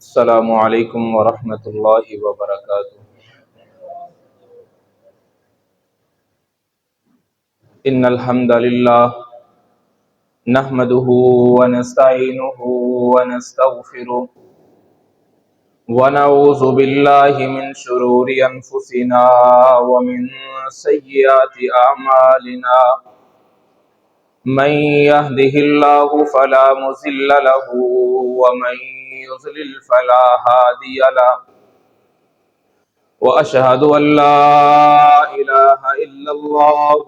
السلام علیکم ورحمۃ اللہ وبرکاتہ۔ ان الحمد للہ نحمده ونستعینه ونستغفره ونعوذ باللہ من شرور انفسنا ومن سیئات اعمالنا، من يهده الله فلا مضل له ومن يضلل فلا هادي له، وأشهد أن لا إله إلا الله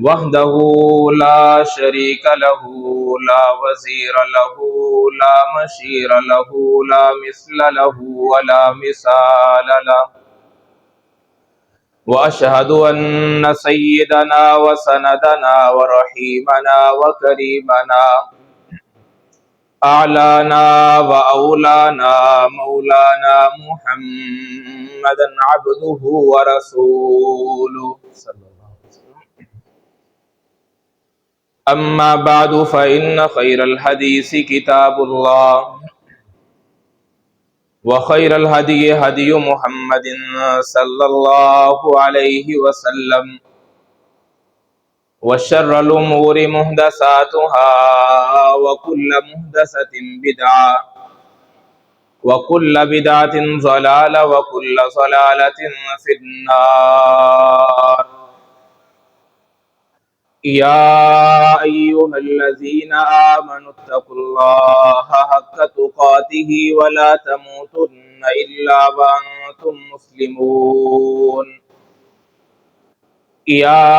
وحده لا شريك له، لا وزير له، لا مشير له، لا مثل له ولا مثال له، وأشهد أن سيدنا وسندنا ورحيمنا وكريمنا أعلانا وأولانا مولانا محمدا عبده ورسوله صلى الله عليه وسلم. أما بعد فإن خير الحديث كتاب الله، وخير الهدي هدي محمد صلى الله عليه وسلم، وشر الأمور محدثاتها وكل محدثة بدعة وكل بدعة ضلالة وكل ضلالة في النار. يا أيها الذين آمنوا اتقوا الله حق تقاته ولا تموتن إلا وأنتم مسلمون. يا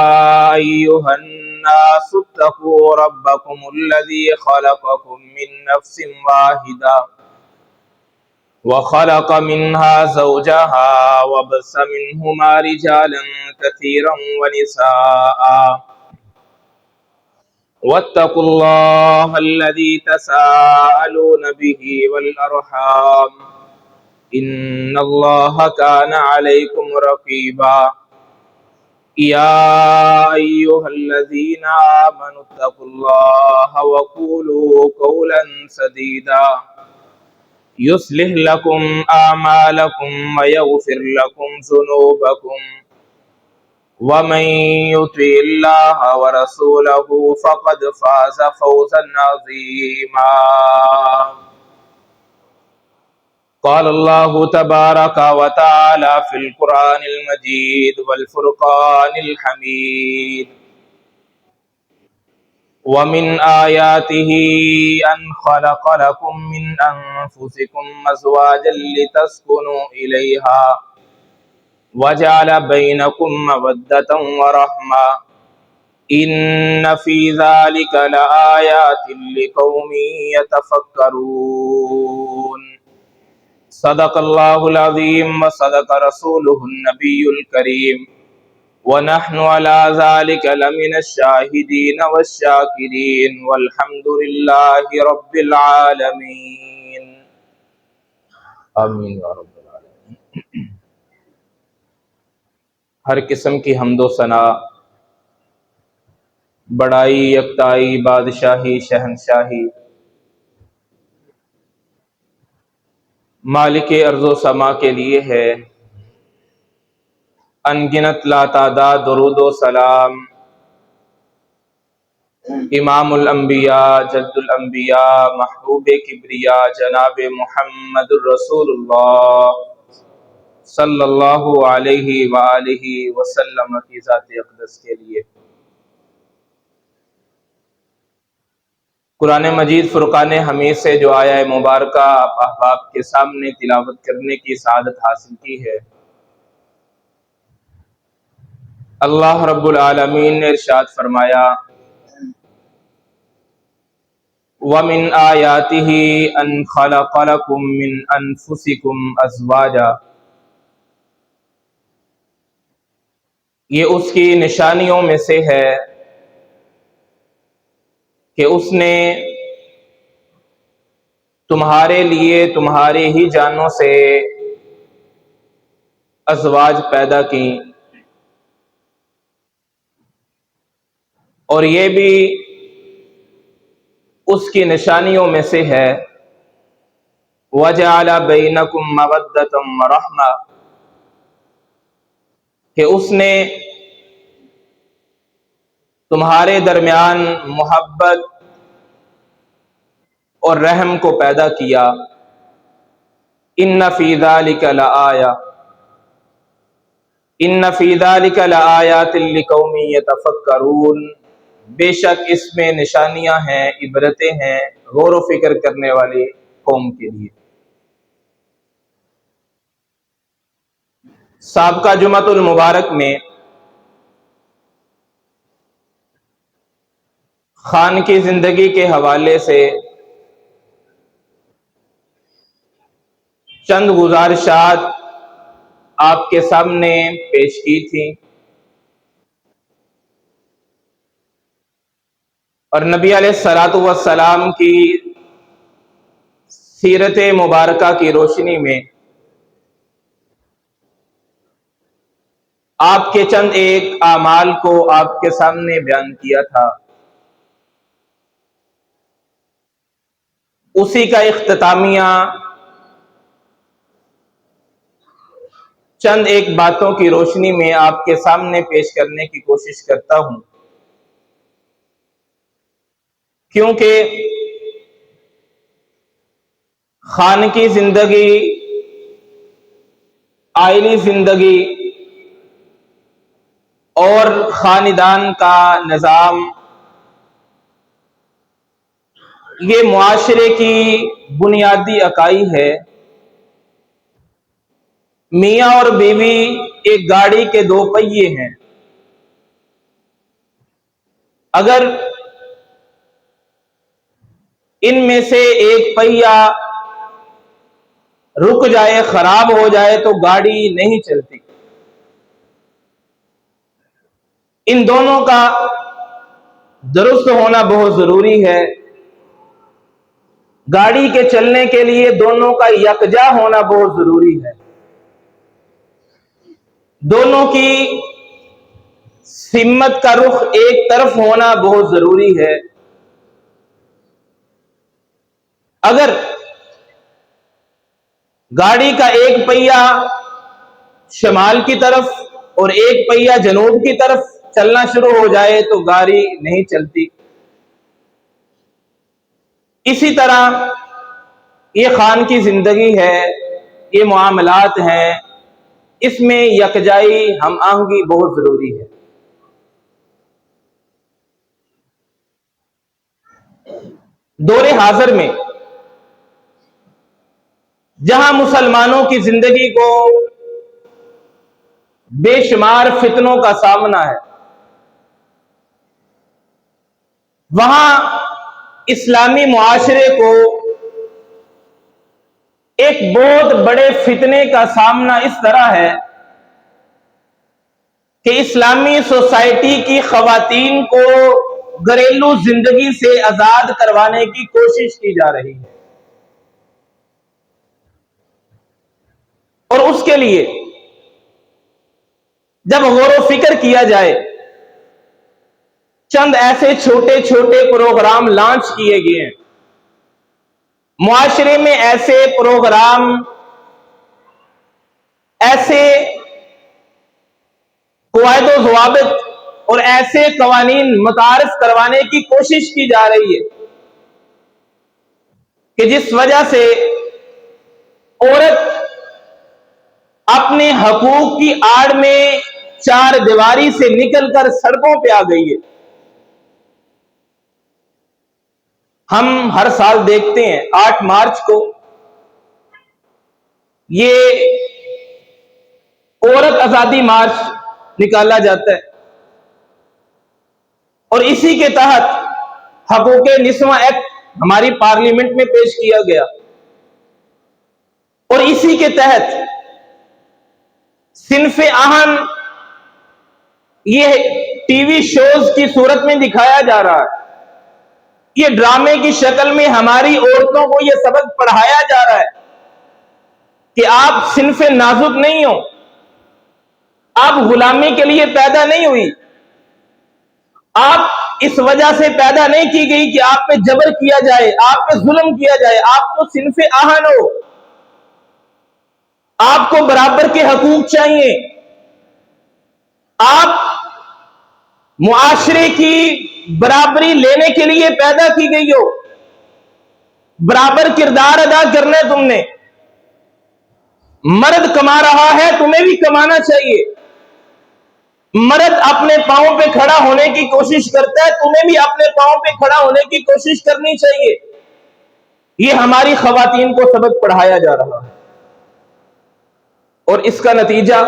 أيها الناس اتقوا ربكم الذي خلقكم من نفس واحدة وخلق منها زوجها وبث منهما رجالا كثيرا ونساء، واتقوا الله الذي تساءلون به والأرحام إن الله كان عليكم رقيبا. يا أيها الذين آمنوا اتقوا الله وقولوا قولا سديدا يصلح لكم أعمالكم ويغفر لكم ذنوبكم، ومن يطع الله ورسوله فقد فاز فوزا عظيما. قال الله تبارك وتعالى في القرآن المجيد والفرقان الحميد: ومن آياته أن خلق لكم من أنفسكم أزواجا لتسكنوا إليها وجعل بينكم مودة ورحمة إن في ذلك لآيات لقوم يتفكرون. صدق الله العظيم وصدق رسوله النبي الكريم، ونحن على ذلك لمن الشاهدين والشاكرين والحمد لله رب العالمين. آمین یا رب العالمین. ہر قسم کی حمد و ثنا، بڑائی، یکتائی، بادشاہی، شہنشاہی مالک ارض و سما کے لیے ہے. انگنت لا تعداد درود و سلام امام الانبیاء، جد الانبیاء، محبوب کبریا، جناب محمد الرسول اللہ صلی اللہ علیہ وآلہ وسلم کی ذات اقدس کے لیے. قرآن مجید فرقان حمید سے جو آیا مبارکہ آپ احباب کے سامنے تلاوت کرنے کی سعادت حاصل کی ہے، اللہ رب العالمین نے ارشاد فرمایا: وَمِنْ آيَاتِهِ أَنْ خَلَقَ لَكُم مِّنْ أَنفُسِكُمْ أَزْوَاجًا. یہ اس کی نشانیوں میں سے ہے کہ اس نے تمہارے لیے تمہارے ہی جانوں سے ازواج پیدا کی، اور یہ بھی اس کی نشانیوں میں سے ہے وَجَعَلَ بَيْنَكُمْ مَوَدَّةً وَرَحْمَةً، کہ اس نے تمہارے درمیان محبت اور رحم کو پیدا کیا۔ إِنَّ فِي ذَلِكَ لَآيَةً إِنَّ فِي ذَلِكَ لَآيَاتٍ لِقَوْمٍ يَتَفَكَّرُونَ، بے شک اس میں نشانیاں ہیں، عبرتیں ہیں غور و فکر کرنے والے قوم کے لیے۔ سابقہ جمعۃ المبارک میں خان کی زندگی کے حوالے سے چند گزارشات آپ کے سامنے پیش کی تھی، اور نبی علیہ الصلوۃ والسلام کی سیرت مبارکہ کی روشنی میں آپ کے چند ایک اعمال کو آپ کے سامنے بیان کیا تھا۔ اسی کا اختتامیہ چند ایک باتوں کی روشنی میں آپ کے سامنے پیش کرنے کی کوشش کرتا ہوں، کیونکہ خان کی زندگی، آئلی زندگی اور خاندان کا نظام یہ معاشرے کی بنیادی اکائی ہے۔ میاں اور بیوی ایک گاڑی کے دو پہیے ہیں، اگر ان میں سے ایک پہیا رک جائے، خراب ہو جائے تو گاڑی نہیں چلتی۔ ان دونوں کا درست ہونا بہت ضروری ہے۔ گاڑی کے چلنے کے لیے دونوں کا یکجا ہونا بہت ضروری ہے۔ دونوں کی سمت کا رخ ایک طرف ہونا بہت ضروری ہے۔ اگر گاڑی کا ایک پہیا شمال کی طرف اور ایک پہیا جنوب کی طرف چلنا شروع ہو جائے تو گاڑی نہیں چلتی۔ اسی طرح یہ خان کی زندگی ہے، یہ معاملات ہیں، اس میں یکجائی، ہم آہنگی بہت ضروری ہے۔ دور حاضر میں جہاں مسلمانوں کی زندگی کو بے شمار فتنوں کا سامنا ہے، وہاں اسلامی معاشرے کو ایک بہت بڑے فتنے کا سامنا اس طرح ہے کہ اسلامی سوسائٹی کی خواتین کو گھریلو زندگی سے آزاد کروانے کی کوشش کی جا رہی ہے، اور اس کے لیے جب غور و فکر کیا جائے، چند ایسے چھوٹے چھوٹے پروگرام لانچ کیے گئے ہیں۔ معاشرے میں ایسے پروگرام، ایسے قواعد و ضوابط اور ایسے قوانین متعارف کروانے کی کوشش کی جا رہی ہے کہ جس وجہ سے عورت اپنے حقوق کی آڑ میں چار دیواری سے نکل کر سڑکوں پہ آ گئی ہے۔ ہم ہر سال دیکھتے ہیں 8 مارچ کو یہ عورت آزادی مارچ نکالا جاتا ہے، اور اسی کے تحت حقوق نسواں ایکٹ ہماری پارلیمنٹ میں پیش کیا گیا، اور اسی کے تحت صنف اہم یہ ٹی وی شوز کی صورت میں دکھایا جا رہا ہے، یہ ڈرامے کی شکل میں ہماری عورتوں کو یہ سبق پڑھایا جا رہا ہے کہ آپ صنف نازک نہیں ہو، آپ غلامی کے لیے پیدا نہیں ہوئی، آپ اس وجہ سے پیدا نہیں کی گئی کہ آپ پہ جبر کیا جائے، آپ پہ ظلم کیا جائے، آپ کو صنف آہن ہو، آپ کو برابر کے حقوق چاہیے، آپ معاشرے کی برابری لینے کے لیے پیدا کی گئی ہو، برابر کردار ادا کرنا ہے تم نے، مرد کما رہا ہے تمہیں بھی کمانا چاہیے، مرد اپنے پاؤں پہ کھڑا ہونے کی کوشش کرتا ہے تمہیں بھی اپنے پاؤں پہ کھڑا ہونے کی کوشش کرنی چاہیے۔ یہ ہماری خواتین کو سبق پڑھایا جا رہا ہے، اور اس کا نتیجہ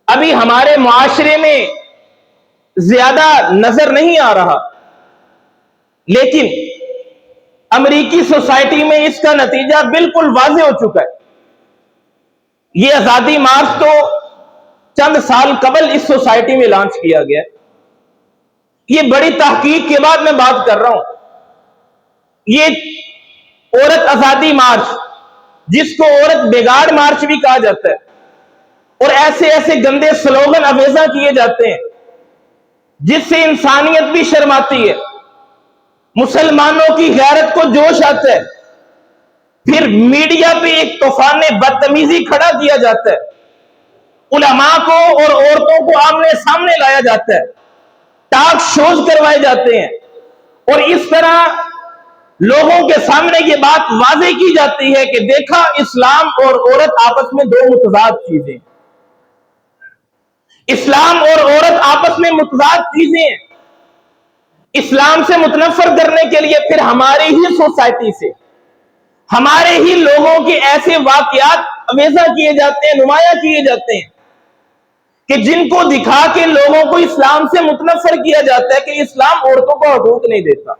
ابھی ہمارے معاشرے میں زیادہ نظر نہیں آ رہا، لیکن امریکی سوسائٹی میں اس کا نتیجہ بالکل واضح ہو چکا ہے۔ یہ آزادی مارچ تو چند سال قبل اس سوسائٹی میں لانچ کیا گیا، یہ بڑی تحقیق کے بعد میں بات کر رہا ہوں۔ یہ عورت آزادی مارچ، جس کو عورت بگاڑ مارچ بھی کہا جاتا ہے، اور ایسے ایسے گندے سلوگن اویزا کیے جاتے ہیں جس سے انسانیت بھی شرماتی ہے، مسلمانوں کی غیرت کو جوش آتا ہے، پھر میڈیا پہ ایک طوفان بدتمیزی کھڑا کیا جاتا ہے، علماء کو اور عورتوں کو آمنے سامنے لایا جاتا ہے، ٹاک شوز کروائے جاتے ہیں، اور اس طرح لوگوں کے سامنے یہ بات واضح کی جاتی ہے کہ دیکھا اسلام اور عورت آپس میں دو متضاد چیزیں، اسلام اور عورت آپس میں متضاد چیزیں ہیں۔ اسلام سے متنفر کرنے کے لیے پھر ہماری ہی سوسائٹی سے، ہمارے ہی لوگوں کے ایسے واقعات اویزا کیے جاتے ہیں، نمایاں کیے جاتے ہیں کہ جن کو دکھا کے لوگوں کو اسلام سے متنفر کیا جاتا ہے کہ اسلام عورتوں کو حقوق نہیں دیتا،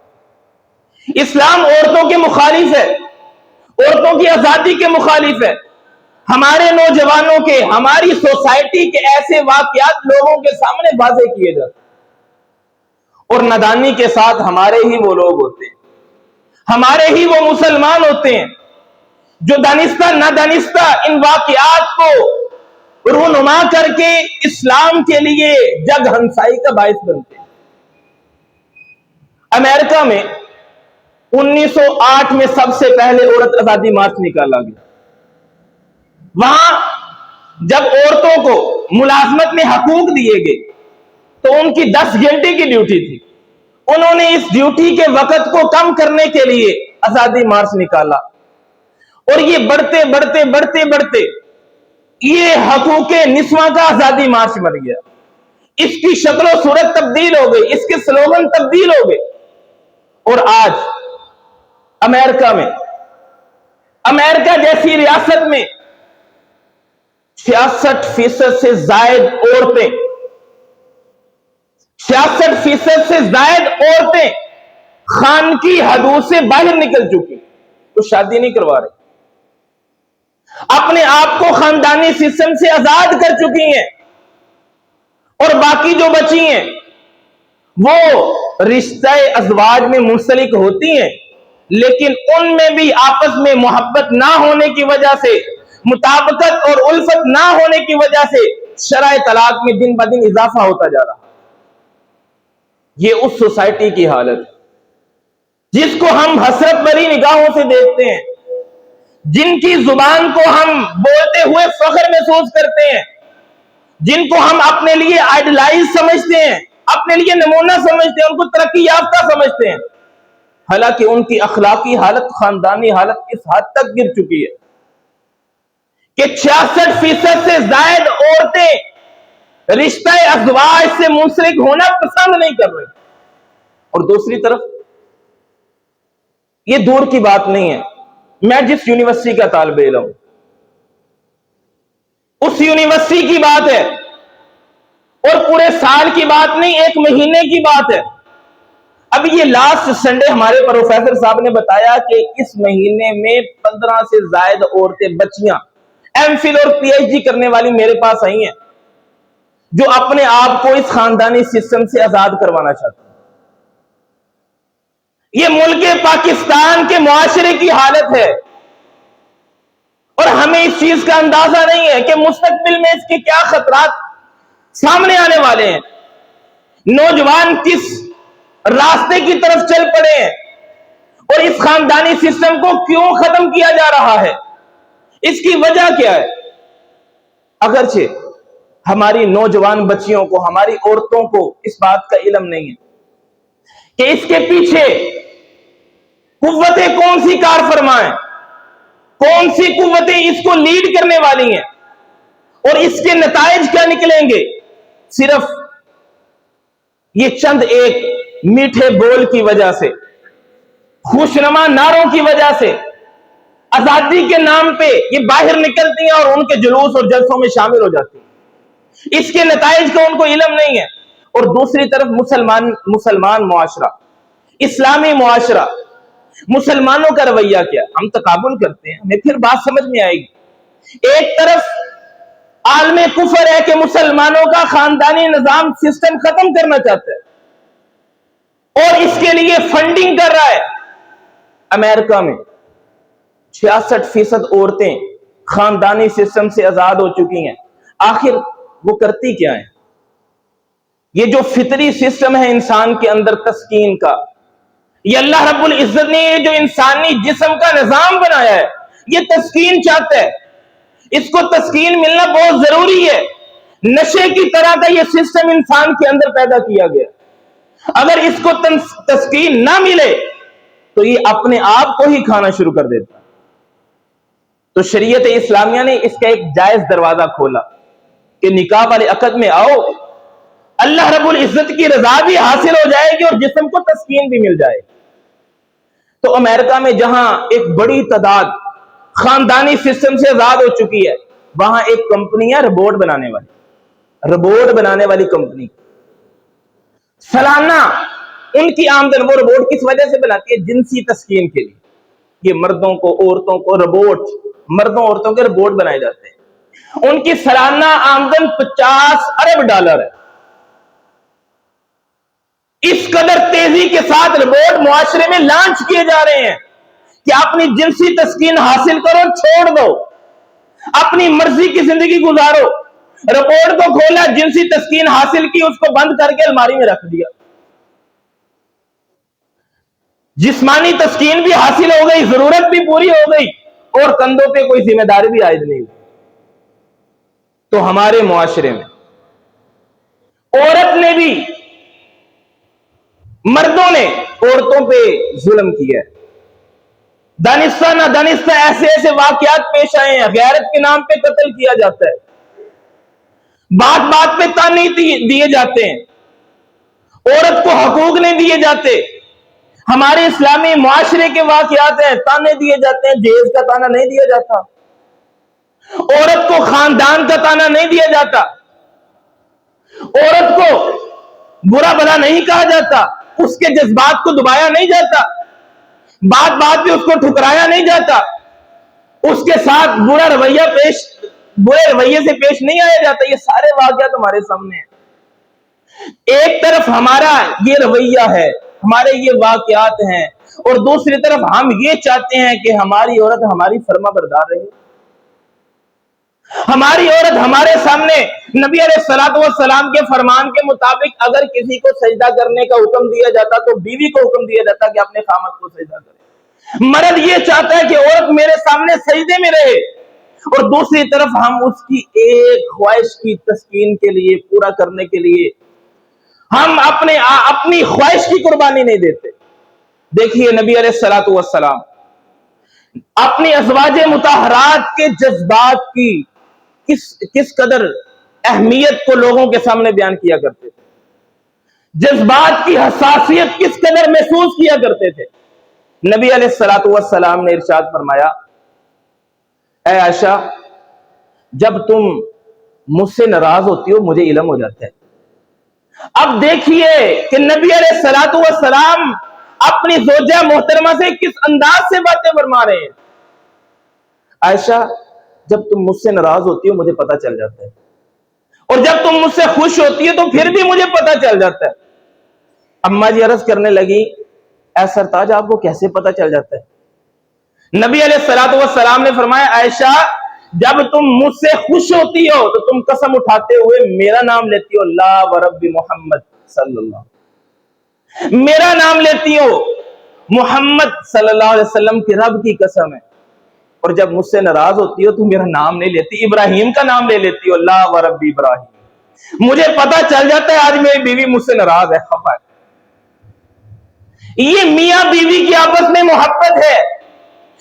اسلام عورتوں کے مخالف ہے، عورتوں کی آزادی کے مخالف ہے۔ ہمارے نوجوانوں کے، ہماری سوسائٹی کے ایسے واقعات لوگوں کے سامنے واضح کیے جاتے ہیں، اور نادانی کے ساتھ ہمارے ہی وہ لوگ ہوتے ہیں، ہمارے ہی وہ مسلمان ہوتے ہیں جو دانستہ نادانستہ ان واقعات کو رونما کر کے اسلام کے لیے جگ ہنسائی کا باعث بنتے ہیں۔ امریکہ میں 1908 میں سب سے پہلے عورت آزادی مارچ نکالا گیا۔ وہاں جب عورتوں کو ملازمت میں حقوق دیے گئے تو ان کی 10 گھنٹے کی ڈیوٹی تھی، انہوں نے اس ڈیوٹی کے وقت کو کم کرنے کے لیے آزادی مارچ نکالا، اور یہ بڑھتے بڑھتے بڑھتے بڑھتے یہ حقوق نسواں کا آزادی مارچ بن گیا۔ اس کی شکل و صورت تبدیل ہو گئی، اس کے سلوگن تبدیل ہو گئے، اور آج امریکہ جیسی ریاست میں 66% سے زائد عورتیں 66% سے زائد عورتیں خانگی حدود سے باہر نکل چکی، تو شادی نہیں کروا رہی، اپنے آپ کو خاندانی سسٹم سے آزاد کر چکی ہیں، اور باقی جو بچی ہیں وہ رشتہ ازواج میں منسلک ہوتی ہیں، لیکن ان میں بھی آپس میں محبت نہ ہونے کی وجہ سے، مطابقت اور الفت نہ ہونے کی وجہ سے شرح طلاق میں دن بدن اضافہ ہوتا جا رہا۔ یہ اس سوسائٹی کی حالت جس کو ہم حسرت بھری نگاہوں سے دیکھتے ہیں، جن کی زبان کو ہم بولتے ہوئے فخر محسوس کرتے ہیں، جن کو ہم اپنے لیے آئیڈلائز سمجھتے ہیں، اپنے لیے نمونہ سمجھتے ہیں، ان کو ترقی یافتہ سمجھتے ہیں، حالانکہ ان کی اخلاقی حالت، خاندانی حالت اس حد تک گر چکی ہے کہ 66% سے زائد عورتیں رشتہ ازواج سے منسلک ہونا پسند نہیں کر رہی۔ اور دوسری طرف یہ دور کی بات نہیں ہے، میں جس یونیورسٹی کا طالب علم ہوں اس یونیورسٹی کی بات ہے، اور پورے سال کی بات نہیں، ایک مہینے کی بات ہے۔ اب یہ لاسٹ سنڈے ہمارے پروفیسر صاحب نے بتایا کہ اس مہینے میں 15 سے زائد عورتیں، بچیاں ایم فل اور پی ایچ ڈی کرنے والی میرے پاس آئی ہیں جو اپنے آپ کو اس خاندانی سسٹم سے آزاد کروانا چاہتے ہیں۔ یہ ملک پاکستان کے معاشرے کی حالت ہے، اور ہمیں اس چیز کا اندازہ نہیں ہے کہ مستقبل میں اس کے کیا خطرات سامنے آنے والے ہیں۔ نوجوان کس راستے کی طرف چل پڑے ہیں اور اس خاندانی سسٹم کو کیوں ختم کیا جا رہا ہے، اس کی وجہ کیا ہے؟ اگرچہ ہماری نوجوان بچیوں کو، ہماری عورتوں کو اس بات کا علم نہیں ہے کہ اس کے پیچھے قوتیں کون سی کار فرمائیں، کون سی قوتیں اس کو لیڈ کرنے والی ہیں اور اس کے نتائج کیا نکلیں گے، صرف یہ چند ایک میٹھے بول کی وجہ سے، خوشنما نعروں کی وجہ سے، آزادی کے نام پہ یہ باہر نکلتی ہیں اور ان کے جلوس اور جلسوں میں شامل ہو جاتی ہیں، اس کے نتائج کا ان کو علم نہیں ہے۔ اور دوسری طرف مسلمان معاشرہ، اسلامی معاشرہ، مسلمانوں کا رویہ کیا؟ ہم تقابل کرتے ہیں، ہمیں پھر بات سمجھ میں آئے گی۔ ایک طرف عالم کفر ہے کہ مسلمانوں کا خاندانی نظام سسٹم ختم کرنا چاہتا ہے اور اس کے لیے فنڈنگ کر رہا ہے۔ امریکہ میں 66% عورتیں خاندانی سسٹم سے آزاد ہو چکی ہیں۔ آخر وہ کرتی کیا ہیں؟ یہ جو فطری سسٹم ہے انسان کے اندر تسکین کا، یہ اللہ رب العزت نے یہ جو انسانی جسم کا نظام بنایا ہے، یہ تسکین چاہتا ہے، اس کو تسکین ملنا بہت ضروری ہے۔ نشے کی طرح کا یہ سسٹم انسان کے اندر پیدا کیا گیا، اگر اس کو تسکین نہ ملے تو یہ اپنے آپ کو ہی کھانا شروع کر دیتا۔ تو شریعت اسلامیہ نے اس کا ایک جائز دروازہ کھولا کہ نکاح والے عقد میں آؤ، اللہ رب العزت کی رضا بھی حاصل ہو جائے گی اور جسم کو تسکین بھی مل جائے گی۔ تو امریکہ میں جہاں ایک بڑی تعداد خاندانی سسٹم سے آزاد ہو چکی ہے، وہاں ایک کمپنی ہے روبوٹ بنانے والی کمپنی، سالانہ ان کی آمدن، وہ روبوٹ کس وجہ سے بناتی ہے؟ جنسی تسکین کے لیے۔ یہ مردوں کو، عورتوں کو روبوٹ، مردوں عورتوں کے روبوٹ بنائے جاتے ہیں، ان کی سالانہ آمدن $50 ارب ہے۔ اس قدر تیزی کے ساتھ روبوٹ معاشرے میں لانچ کیے جا رہے ہیں کہ اپنی جنسی تسکین حاصل کرو، چھوڑ دو، اپنی مرضی کی زندگی گزارو۔ روبوٹ کو کھولا، جنسی تسکین حاصل کی، اس کو بند کر کے الماری میں رکھ دیا۔ جسمانی تسکین بھی حاصل ہو گئی، ضرورت بھی پوری ہو گئی اور کندھوں پہ کوئی ذمہ داری بھی عائد نہیں ہوئی۔ تو ہمارے معاشرے میں عورت نے بھی، مردوں نے عورتوں پہ ظلم کیا ہے، دانستہ نہ دانستہ ایسے ایسے واقعات پیش آئے ہیں، غیرت کے نام پہ قتل کیا جاتا ہے، بات بات پہ تانے دیے جاتے ہیں، عورت کو حقوق نہیں دیے جاتے۔ ہمارے اسلامی معاشرے کے واقعات ہیں، تانے دیے جاتے ہیں، جہیز کا تانا نہیں دیا جاتا، عورت کو خاندان کا تانا نہیں دیا جاتا، عورت کو برا بھلا نہیں کہا جاتا، اس کے جذبات کو دبایا نہیں جاتا، بات بات پہ اس کو ٹھکرایا نہیں جاتا، اس کے ساتھ برے رویے سے پیش نہیں آیا جاتا۔ یہ سارے واقعات ہمارے سامنے ہیں۔ ایک طرف ہمارا یہ رویہ ہے، ہمارے یہ واقعات ہیں، اور دوسری طرف ہم یہ چاہتے ہیں کہ ہماری عورت ہماری فرما بردار رہے، ہماری عورت ہمارے سامنے نبی علیہ الصلوۃ والسلام کے فرمان کے مطابق اگر کسی کو سجدہ کرنے کا حکم دیا جاتا تو بیوی کو حکم دیا جاتا کہ اپنے خامد کو سجدہ کرے۔ مرد یہ چاہتا ہے کہ عورت میرے سامنے سجدے میں رہے، اور دوسری طرف ہم اس کی ایک خواہش کی تسکین کے لیے، پورا کرنے کے لیے ہم اپنی خواہش کی قربانی نہیں دیتے۔ دیکھیے نبی علیہ الصلوۃ والسلام اپنی ازواج مطہرات کے جذبات کی کس قدر اہمیت کو لوگوں کے سامنے بیان کیا کرتے تھے، جذبات کی حساسیت کس قدر محسوس کیا کرتے تھے۔ نبی علیہ الصلوۃ والسلام نے ارشاد فرمایا، اے عائشہ، جب تم مجھ سے ناراض ہوتی ہو مجھے علم ہو جاتا ہے۔ اب دیکھیے کہ نبی علیہ الصلوۃ والسلام اپنی زوجہ محترمہ سے کس انداز سے باتیں فرما رہے ہیں۔ عائشہ، جب تم مجھ سے ناراض ہوتی ہو مجھے پتا چل جاتا ہے، اور جب تم مجھ سے خوش ہوتی ہو تو پھر بھی مجھے پتا چل جاتا ہے۔ اماں جی عرض کرنے لگی، اے سرتاج آپ کو کیسے پتا چل جاتا ہے؟ نبی علیہ الصلوۃ والسلام نے فرمایا، عائشہ جب تم مجھ سے خوش ہوتی ہو تو تم قسم اٹھاتے ہوئے میرا نام لیتی ہو، لا ورب محمد صلی اللہ، میرا نام لیتی ہو محمد صلی اللہ علیہ وسلم کی رب کی قسم ہے، اور جب مجھ سے ناراض ہوتی ہو تو میرا نام نہیں لیتی، ابراہیم کا نام لے لیتی ہو، لا و رب ابراہیم۔ مجھے پتا چل جاتا ہے آج میری بیوی مجھ سے ناراض ہے، خفا ہے۔ یہ میاں بیوی کی آپس میں محبت ہے،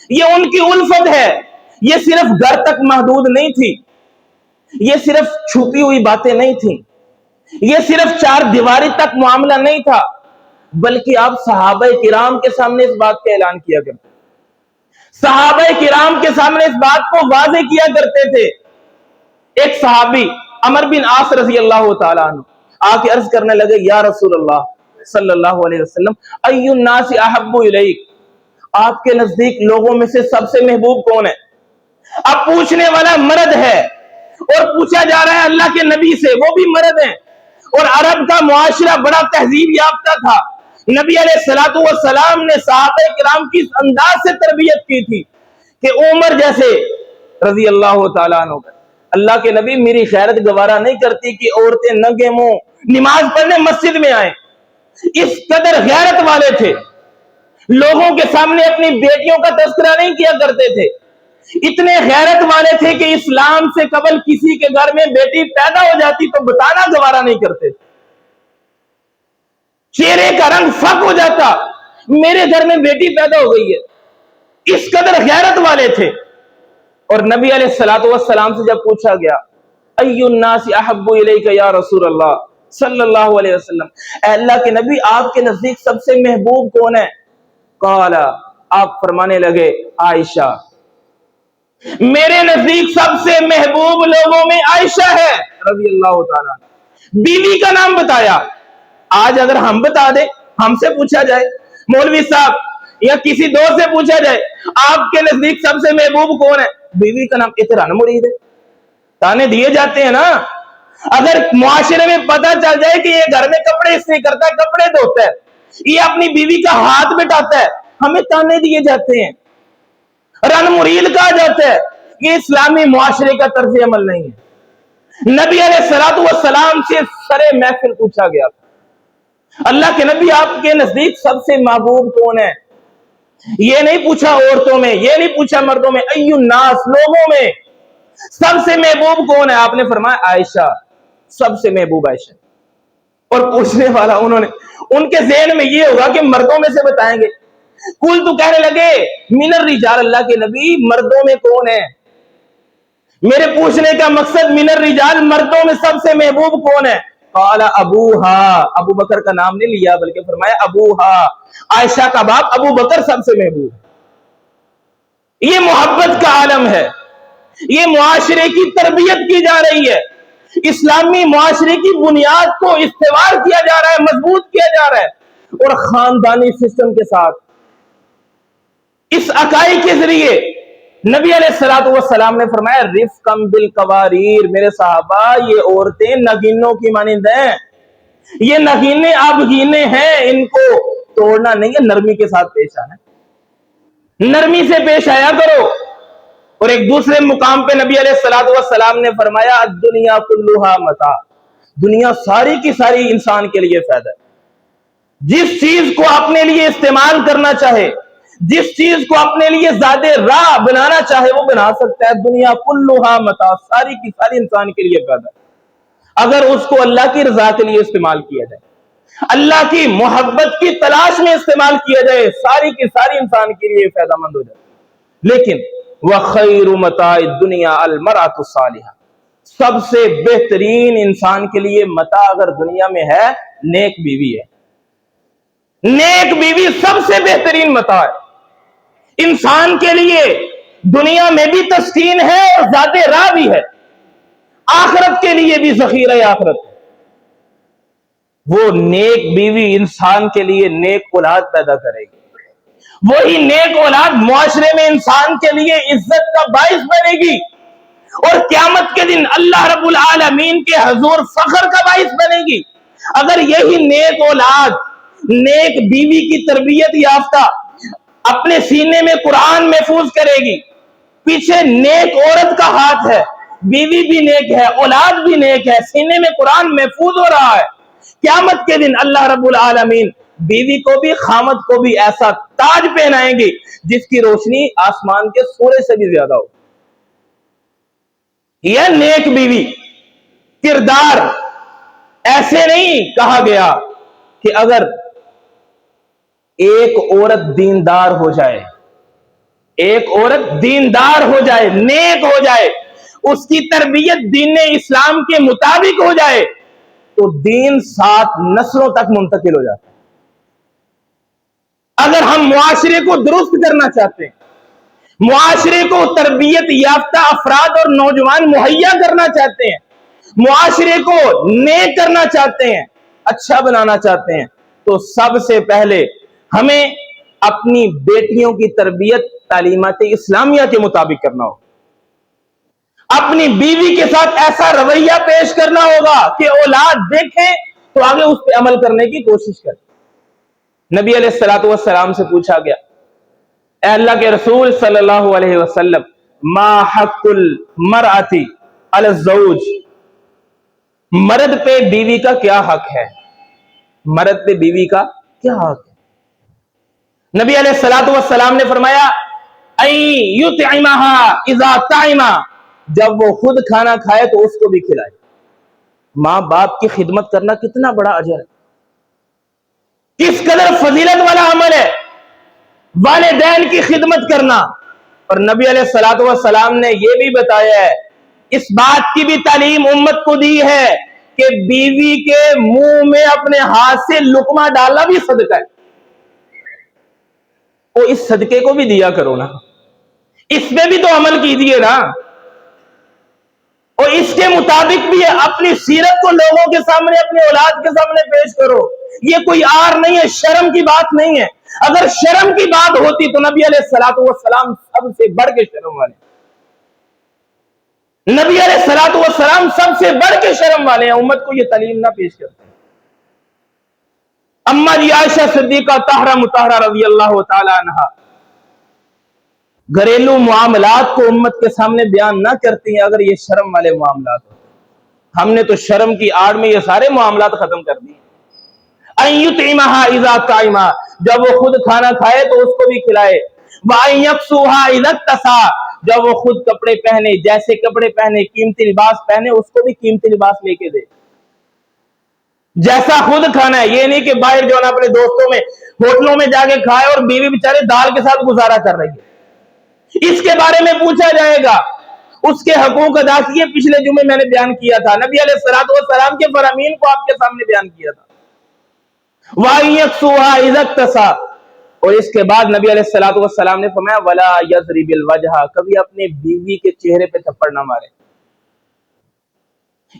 یہ ان کی الفت ہے، یہ صرف گھر تک محدود نہیں تھی، یہ صرف چھپی ہوئی باتیں نہیں تھیں، یہ صرف چار دیواری تک معاملہ نہیں تھا، بلکہ آپ صحابہ کرام کے سامنے اس بات کا اعلان کیا کرتے، صحابہ کرام کے سامنے اس بات کو واضح کیا کرتے تھے۔ ایک صحابی عمر بن عاص رضی اللہ تعالیٰ عنہ آ کے عرض کرنے لگے، یا رسول اللہ صلی اللہ علیہ وسلم، ای الناس احب الیک، آپ کے نزدیک لوگوں میں سے سب سے محبوب کون ہے؟ اب پوچھنے والا مرد ہے اور پوچھا جا رہا ہے اللہ کے نبی سے، وہ بھی مرد ہیں، اور عرب کا معاشرہ بڑا تہذیب یافتہ تھا، نبی علیہ الصلوۃ والسلام نے صحابہ کرام کی اس انداز سے تربیت کی تھی کہ عمر جیسے رضی اللہ تعالیٰ عنہ، اللہ کے نبی میری خیرت گوارا نہیں کرتی کہ عورتیں ننگے منہ نماز پڑھنے مسجد میں آئیں، اس قدر غیرت والے تھے، لوگوں کے سامنے اپنی بیٹیوں کا تذکرہ نہیں کیا کرتے تھے، اتنے غیرت والے تھے کہ اسلام سے قبل کسی کے گھر میں بیٹی پیدا ہو جاتی تو بتانا گوارا نہیں کرتے، چہرے کا رنگ فک ہو جاتا، میرے گھر میں بیٹی پیدا ہو گئی ہے، اس قدر غیرت والے تھے۔ اور نبی علیہ الصلوۃ والسلام سے جب پوچھا گیا، ای الناس احب الیک یا رسول اللہ صلی اللہ علیہ وسلم، اے اللہ کے نبی آپ کے نزدیک سب سے محبوب کون ہے؟ قال، آپ فرمانے لگے، عائشہ، میرے نزدیک سب سے محبوب لوگوں میں عائشہ ہے رضی اللہ تعالیٰ۔ بیوی کا نام بتایا۔ آج اگر ہم بتا دیں، ہم سے پوچھا جائے، مولوی صاحب یا کسی دوست سے پوچھا جائے آپ کے نزدیک سب سے محبوب کون ہے، بیوی کا نام اتنا نہ مرید ہے، تانے دیے جاتے ہیں نا۔ اگر معاشرے میں پتہ چل جائے کہ یہ گھر میں کپڑے استری کرتا ہے، کپڑے دھوتا ہے، یہ اپنی بیوی کا ہاتھ بٹاتا ہے، ہمیں تانے دیے جاتے ہیں، رن مرید کہا جاتا ہے، یہ اسلامی معاشرے کا طرز عمل نہیں ہے۔ نبی علیہ الصلوۃ والسلام سے سرے محفل پوچھا گیا، اللہ کے نبی آپ کے نزدیک سب سے محبوب کون ہے؟ یہ نہیں پوچھا عورتوں میں، یہ نہیں پوچھا مردوں میں، ای الناس، لوگوں میں سب سے محبوب کون ہے؟ آپ نے فرمایا عائشہ، سب سے محبوب عائشہ۔ اور پوچھنے والا ان کے ذہن میں یہ ہوگا کہ مردوں میں سے بتائیں گے، کل تو کہنے لگے من الرجال، اللہ کے نبی مردوں میں کون ہے؟ میرے پوچھنے کا مقصد من الرجال، مردوں میں سب سے محبوب کون ہے؟ قال ابوہا، ابو بکر کا نام نہیں لیا بلکہ فرمایا ابوہا، عائشہ کا باپ ابو بکر سب سے محبوب۔ یہ محبت کا عالم ہے، یہ معاشرے کی تربیت کی جا رہی ہے، اسلامی معاشرے کی بنیاد کو استوار کیا جا رہا ہے، مضبوط کیا جا رہا ہے، اور خاندانی سسٹم کے ساتھ اس عقائد کے ذریعے نبی علیہ الصلوۃ والسلام نے فرمایا رفقا بالقواریر، میرے صحابہ یہ عورتیں نگینوں کی مانند ہیں، یہ نگینے آبگینے ہیں، ان کو توڑنا نہیں ہے، نرمی کے ساتھ پیش آنا، نرمی سے پیش آیا کرو۔ اور ایک دوسرے مقام پہ نبی علیہ الصلوۃ والسلام نے فرمایا الدنیا کلھا متاع، دنیا ساری کی ساری انسان کے لیے فائدہ ہے، جس چیز کو اپنے لیے استعمال کرنا چاہے، جس چیز کو اپنے لیے زیادہ راہ بنانا چاہے وہ بنا سکتا ہے، دنیا کلھا متاع، ساری کی ساری انسان کے لیے فائدہ ہے، اگر اس کو اللہ کی رضا کے لیے استعمال کیا جائے، اللہ کی محبت کی تلاش میں استعمال کیا جائے، ساری کی ساری انسان کے لیے فائدہ مند ہو جائے۔ لیکن وَخَيْرُ مَتَاعِ الدُّنْيَا الْمَرْأَةُ الصَّالِحَةُ، سب سے بہترین انسان کے لیے متاع اگر دنیا میں ہے، نیک بیوی ہے، نیک بیوی سب سے بہترین متاع ہے، انسان کے لیے دنیا میں بھی تسکین ہے اور ذات راہ بھی ہے، آخرت کے لیے بھی ذخیرہ آخرت ہے۔ وہ نیک بیوی انسان کے لیے نیک اولاد پیدا کرے گی، وہی نیک اولاد معاشرے میں انسان کے لیے عزت کا باعث بنے گی، اور قیامت کے دن اللہ رب العالمین کے حضور فخر کا باعث بنے گی۔ اگر یہی نیک اولاد نیک بیوی کی تربیت یافتہ اپنے سینے میں قرآن محفوظ کرے گی، پیچھے نیک عورت کا ہاتھ ہے، بیوی بھی نیک ہے، اولاد بھی نیک ہے، سینے میں قرآن محفوظ ہو رہا ہے، قیامت کے دن اللہ رب العالمین بیوی کو بھی خامد کو بھی ایسا تاج پہنائیں گے جس کی روشنی آسمان کے سورج سے بھی زیادہ ہو. یہ نیک بیوی کردار. ایسے نہیں کہا گیا کہ اگر ایک عورت دیندار ہو جائے, ایک عورت دیندار ہو جائے, نیک ہو جائے, اس کی تربیت دین اسلام کے مطابق ہو جائے تو دین 7 نسلوں تک منتقل ہو جاتا ہے. اگر ہم معاشرے کو درست کرنا چاہتے ہیں, معاشرے کو تربیت یافتہ افراد اور نوجوان مہیا کرنا چاہتے ہیں, معاشرے کو نیک کرنا چاہتے ہیں, اچھا بنانا چاہتے ہیں, تو سب سے پہلے ہمیں اپنی بیٹیوں کی تربیت تعلیمات اسلامیہ کے مطابق کرنا ہوگا. اپنی بیوی کے ساتھ ایسا رویہ پیش کرنا ہوگا کہ اولاد دیکھیں تو آگے اس پہ عمل کرنے کی کوشش کریں. نبی علیہ الصلوۃ والسلام سے پوچھا گیا, اے اللہ کے رسول صلی اللہ علیہ وسلم, ما حق المرأة علی الزوج, مرد پہ بیوی کا کیا حق ہے؟ مرد پہ بیوی کا کیا حق ہے؟ نبی علیہ الصلوۃ والسلام نے فرمایا, ان یطعمها اذا طعم, جب وہ خود کھانا کھائے تو اس کو بھی کھلائے. ماں باپ کی خدمت کرنا کتنا بڑا اجر ہے, کس قدر فضیلت والا عمل ہے والدین کی خدمت کرنا. اور نبی علیہ الصلوۃ والسلام نے یہ بھی بتایا ہے, اس بات کی بھی تعلیم امت کو دی ہے کہ بیوی کے منہ میں اپنے ہاتھ سے لقمہ ڈالنا بھی صدقہ ہے. وہ اس صدقے کو بھی دیا کرو نا, اس پہ بھی تو عمل کیجیے نا, اور اس کے مطابق بھی اپنی سیرت کو لوگوں کے سامنے, اپنی اولاد کے سامنے پیش کرو. یہ کوئی عار نہیں ہے, شرم کی بات نہیں ہے. اگر شرم کی بات ہوتی تو نبی علیہ الصلوۃ والسلام سب سے بڑھ کے شرم والے, نبی علیہ الصلوۃ والسلام سب سے بڑھ کے شرم والے ہیں. امت کو یہ تعلیم نہ پیش کرتے. اما جی عائشہ صدیقہ طاہرہ مطہرہ رضی اللہ تعالی عنہا گھریلو معاملات کو امت کے سامنے بیان نہ کرتی ہیں اگر یہ شرم والے معاملات ہوتے. ہم نے تو شرم کی آڑ میں یہ سارے معاملات ختم کر دیے. ان یطعمها اذا طعم, جب وہ خود کھانا کھائے تو اس کو بھی کھلائے. وان یکسوها اذا اکتسا, جب وہ خود کپڑے پہنے, جیسے کپڑے پہنے, قیمتی لباس پہنے, اس کو بھی قیمتی لباس لے کے دے جیسا خود کھانا ہے. یہ نہیں کہ باہر جو ہے اپنے دوستوں میں ہوٹلوں میں جا کے کھائے اور بیوی بیچارے دال کے ساتھ گزارا کر رہی ہے. اس کے بارے میں پوچھا جائے گا, اس کے حقوق ادا کیے. پچھلے جمعے میں نے بیان کیا تھا, نبی علیہ الصلوۃ والسلام کے فرامین کو آپ کے سامنے بیان کیا تھا. وَإِن يَكْسُوهَا إِذَا اكْتَسَى, اور اس کے بعد نبی علیہ الصلوۃ والسلام نے فرمایا وَلَا يَضْرِبِ الْوَجْهَ, کبھی اپنی بیوی کے چہرے پہ تھپڑ نہ مارے.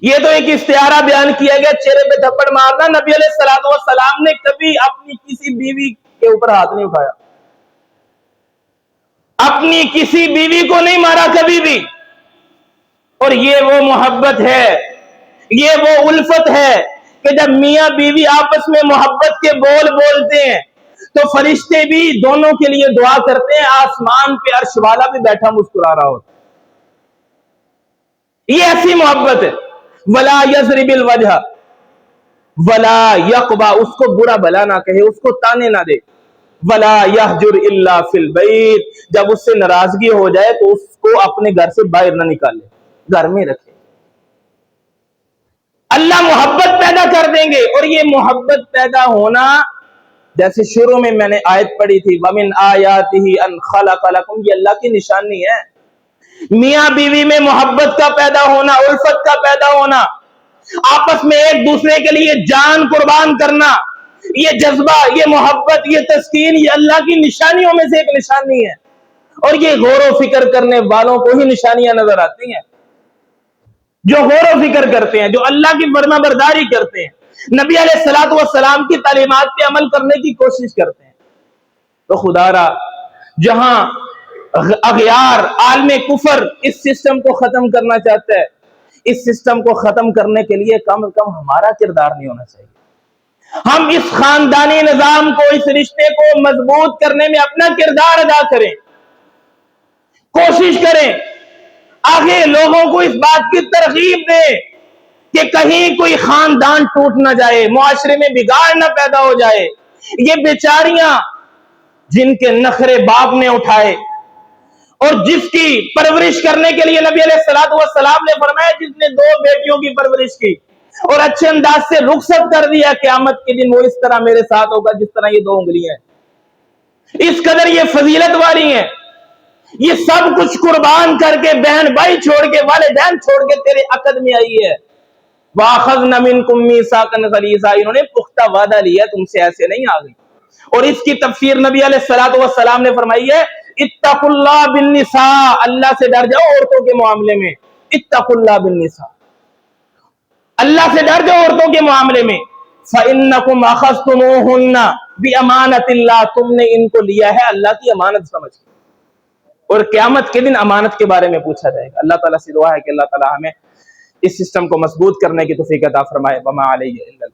یہ تو ایک استعارہ بیان کیا گیا, چہرے پہ تھپڑ مارنا. نبی علیہ الصلوۃ والسلام نے کبھی اپنی کسی بیوی کے اوپر ہاتھ نہیں اٹھایا, اپنی کسی بیوی کو نہیں مارا کبھی بھی. اور یہ وہ محبت ہے, یہ وہ الفت ہے کہ جب میاں بیوی آپس میں محبت کے بول بولتے ہیں تو فرشتے بھی دونوں کے لیے دعا کرتے ہیں. آسمان پہ عرش والا بھی بیٹھا مسکرا رہا ہوتا. یہ ایسی محبت ہے. ولا یضرب الوجہ ولا یقبا, اس کو برا بلا نہ کہے, اس کو تانے نہ دے. ولا یہجر الا فی البیت, جب اس سے ناراضگی ہو جائے تو اس کو اپنے گھر سے باہر نہ نکالے, گھر میں رکھے. اللہ محبت پیدا کر دیں گے. اور یہ محبت پیدا ہونا, جیسے شروع میں نے آیت پڑھی تھی وَمِنْ آیَاتِهِ أَنْ خَلَقَ لَكُمْ, یہ اللہ کی نشانی ہے. میاں بیوی میں محبت کا پیدا ہونا, الفت کا پیدا ہونا, آپس میں ایک دوسرے کے لیے جان قربان کرنا, یہ جذبہ, یہ محبت, یہ تسکین, یہ اللہ کی نشانیوں میں سے ایک نشانی ہے. اور یہ غور و فکر کرنے والوں کو ہی نشانیاں نظر آتی ہیں, جو غور و فکر کرتے ہیں, جو اللہ کی فرما برداری کرتے ہیں, نبی علیہ الصلوۃ والسلام کی تعلیمات پہ عمل کرنے کی کوشش کرتے ہیں. تو خدا را جہاں اغیار عالم کفر اس سسٹم کو ختم کرنا چاہتا ہے, اس سسٹم کو ختم کرنے کے لیے کم از کم ہمارا کردار نہیں ہونا چاہیے. ہم اس خاندانی نظام کو, اس رشتے کو مضبوط کرنے میں اپنا کردار ادا کریں, کوشش کریں, آگے لوگوں کو اس بات کی ترغیب دیں کہ کہیں کوئی خاندان ٹوٹ نہ جائے، معاشرے میں بگاڑ نہ پیدا ہو جائے۔ یہ بیچاریاں جن کے نخرے باپ نے اٹھائے اور جس کی پرورش کرنے کے لیے نبی علیہ السلام نے فرمایا جس نے 2 بیٹیوں کی پرورش کی اور اچھے انداز سے رخصت کر دیا، قیامت کے دن وہ اس طرح میرے ساتھ ہوگا جس طرح یہ 2 انگلیاں ہیں۔ اس قدر یہ فضیلت والی ہیں، یہ سب کچھ قربان کر کے، بہن بھائی چھوڑ کے، والدین چھوڑ کے تیرے عقد میں آئی ہے۔ وَأَخَذْنَ مِنْكُمْ مِيثَاقًا غَلِيظًا، انہوں نے پختہ وعدہ لیا، تم سے ایسے نہیں آ گئی۔ اور اس کی تفسیر نبی علیہ السلام نے فرمائی ہے، اتقوا اللہ بالنساء، اللہ سے ڈر جاؤ عورتوں کے معاملے میں، اتقوا اللہ بالنساء، اللہ سے ڈر جاؤ عورتوں کے معاملے میں۔ فَإِنَّكُمْ أَخَذْتُمُوهُنَّ بِأَمَانَةِ اللَّهِ، تم نے ان کو لیا ہے اللہ کی امانت سمجھ کے، اور قیامت کے دن امانت کے بارے میں پوچھا جائے گا۔ اللہ تعالیٰ سے دعا ہے کہ اللہ تعالیٰ ہمیں اس سسٹم کو مضبوط کرنے کی توفیق عطا فرمائے۔ وما علیہ الا